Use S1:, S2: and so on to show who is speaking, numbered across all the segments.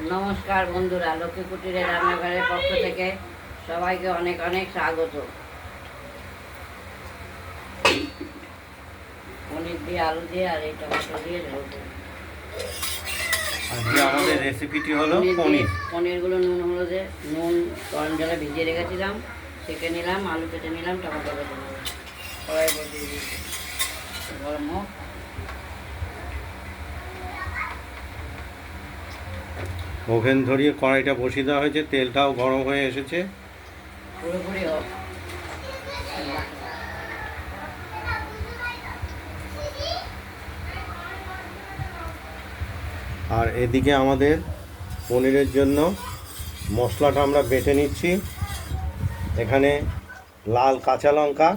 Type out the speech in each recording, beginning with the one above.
S1: নমস্কার বন্ধুরা, লক্ষ্মী কুটিরের রান্নাঘরের পক্ষ থেকে সবাইকে অনেক অনেক স্বাগত। পনির দিয়ে, আলু দিয়ে আর এই টমেটো দিয়ে ঝোল করব।
S2: আজকে আমাদের রেসিপিটি হলো পনির।
S1: পনিরগুলো নুন গরম জলে ভিজিয়ে রেখেছিলাম, সেঁকে নিলাম, আলু কেটে নিলাম, টমেটো কেটে নিলাম, কড়াই বসিয়ে দিয়েছি। গরম হোক।
S2: ওভেন ধরিয়ে কড়াইটা বসিয়ে দেওয়া হয়েছে, তেলটাও গরম হয়ে এসেছে।
S1: পুরোপুরি হোক।
S2: আর এদিকে আমাদের পনিরের জন্য মশলাটা আমরা বেটে নিচ্ছি। এখানে লাল কাঁচা লঙ্কা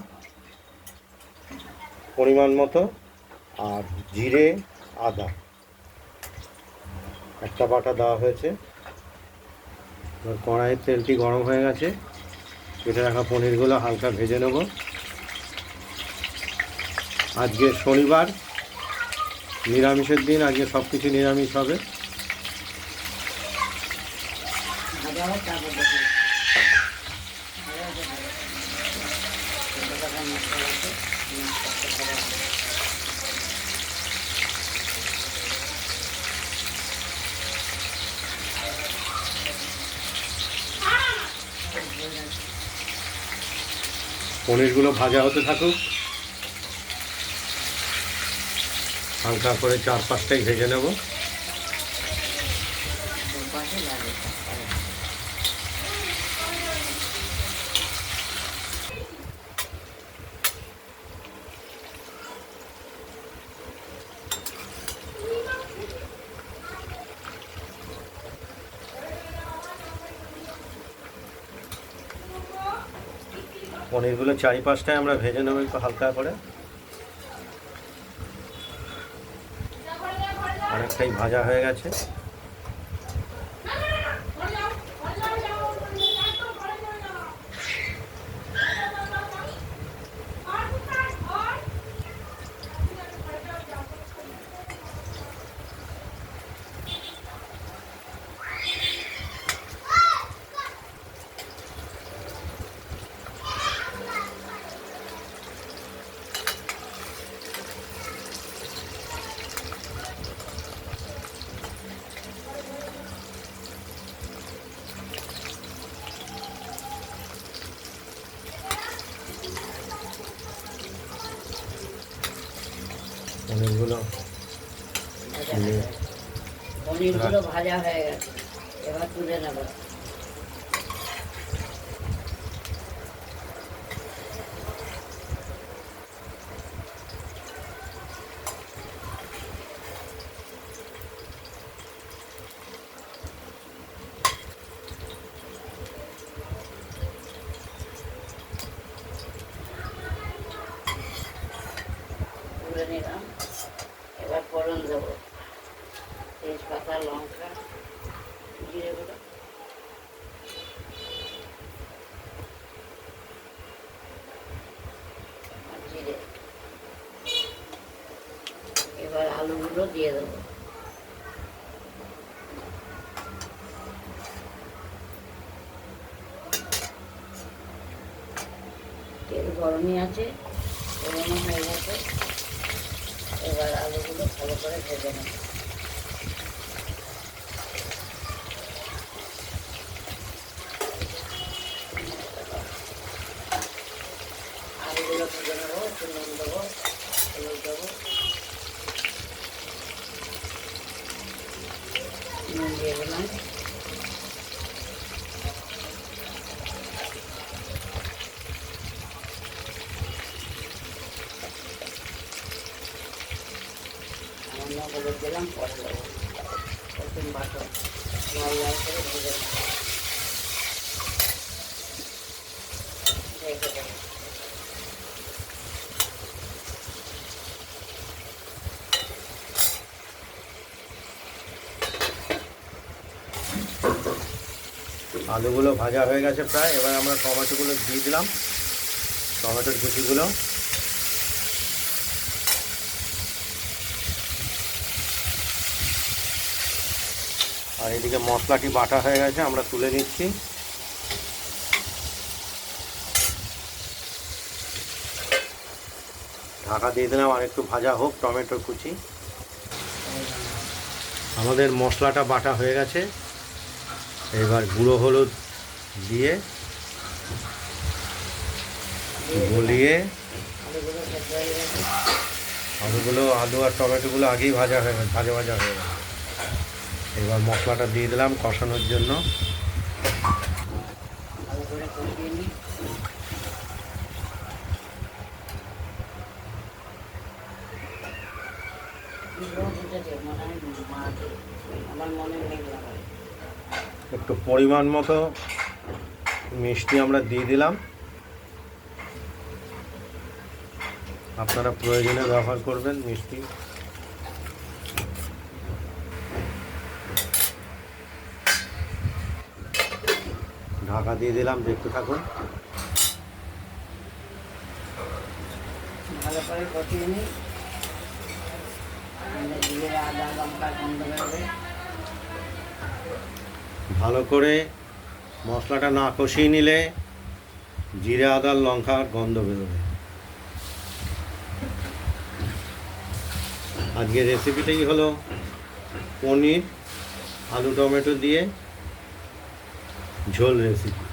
S2: পরিমাণ মতো, আর জিরে, আদা একটা বাটা দেওয়া হয়েছে। এবার কড়াইয়ের তেলটি গরম হয়ে গেছে, কেটে রাখা পনিরগুলো হালকা ভেজে নেব। আজকে শনিবার, নিরামিষের দিন, আজকে সব কিছু নিরামিষ হবে। পনিরগুলো ভাজা হতে থাকুক, হালকা করে 4-5টাই ভেজে নেব। পনিরগুলো 4-5টায় আমরা ভেজে নেব একটু হালকা করে। অনেকটাই ভাজা হয়ে গেছে।
S1: পনিরগুলো ভাজা হয়ে গেছে, এবার তুলে নেব। তুলে নিলাম, এবার ফোড়ন দেবো। তেজপাতা, লঙ্কা, জিরে গুঁড়ো, আর জিরে। এবার আলুগুলো দিয়ে দেবো। তেল গরমই আছে, গরমও হয়ে গেছে। এবার আলুগুলো ভালো করে ভেজে নেব। আলুগুলো ভেজে নেবো, একটু নুন দেবো, হলুদ দেবো, নুন দিয়ে দিলাম। সামান্য হলুদ দিলাম, পরে দেবো। প্রথম বাটন লাল লাল করে ভেজে নেব, রেখে দেবো।
S2: আলুগুলো ভাজা হয়ে গেছে প্রায়। এবার আমরা টমেটোগুলো দিয়ে দিলাম, টমেটোর কুচিগুলো। আর এদিকে মশলাটি বাটা হয়ে গেছে, আমরা তুলে নিচ্ছি। ঢাকা দিয়ে দিলাম, আর একটু ভাজা হোক টমেটো কুচি। আমাদের মশলাটা বাটা হয়ে গেছে, এবার গুঁড়ো হলুদ দিয়ে গলিয়ে আলু আর টমেটোগুলো আগেই ভাজা হয়ে গেছে, ভাজা হয়ে গেছে। এবার মশলাটা দিয়ে দিলাম কষানোর জন্য। একটু পরিমাণ মতো মিষ্টি আমরা দিয়ে দিলাম, আপনারা প্রয়োজনে ব্যবহার করবেন মিষ্টি। ঢাকা দিয়ে দিলাম, দেখতে থাকুন।
S1: ভালো করে কষিয়ে নিই, জিরে আদা লঙ্কা গন্ধ বেরোবে।
S2: ভালো করে মশলাটা না কষিয়ে নিলে জিরে আদার লঙ্কার গন্ধ বেরোবে। আজকের রেসিপিটাই হলো পনির আলু টমেটো দিয়ে ঝোল রেসিপি।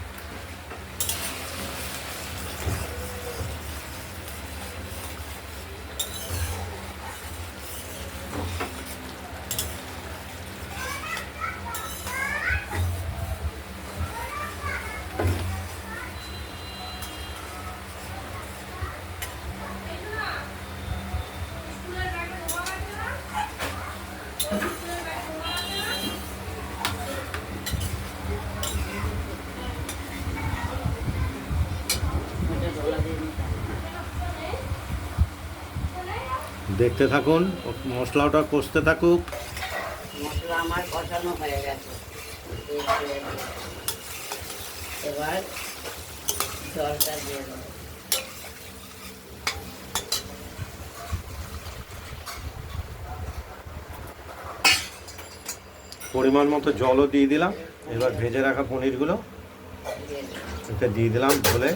S2: দেখতে থাকুন, মশলাটা কষতে থাকুক।
S1: মশলা আমার কষানো হয়ে গেছে, এবার জলটা দিয়ে দেবো।
S2: পরিমাণ মতো জলও দিয়ে দিলাম। এবার ভেজে রাখা পনিরগুলো এটা দিয়ে দিলাম ঝোলে।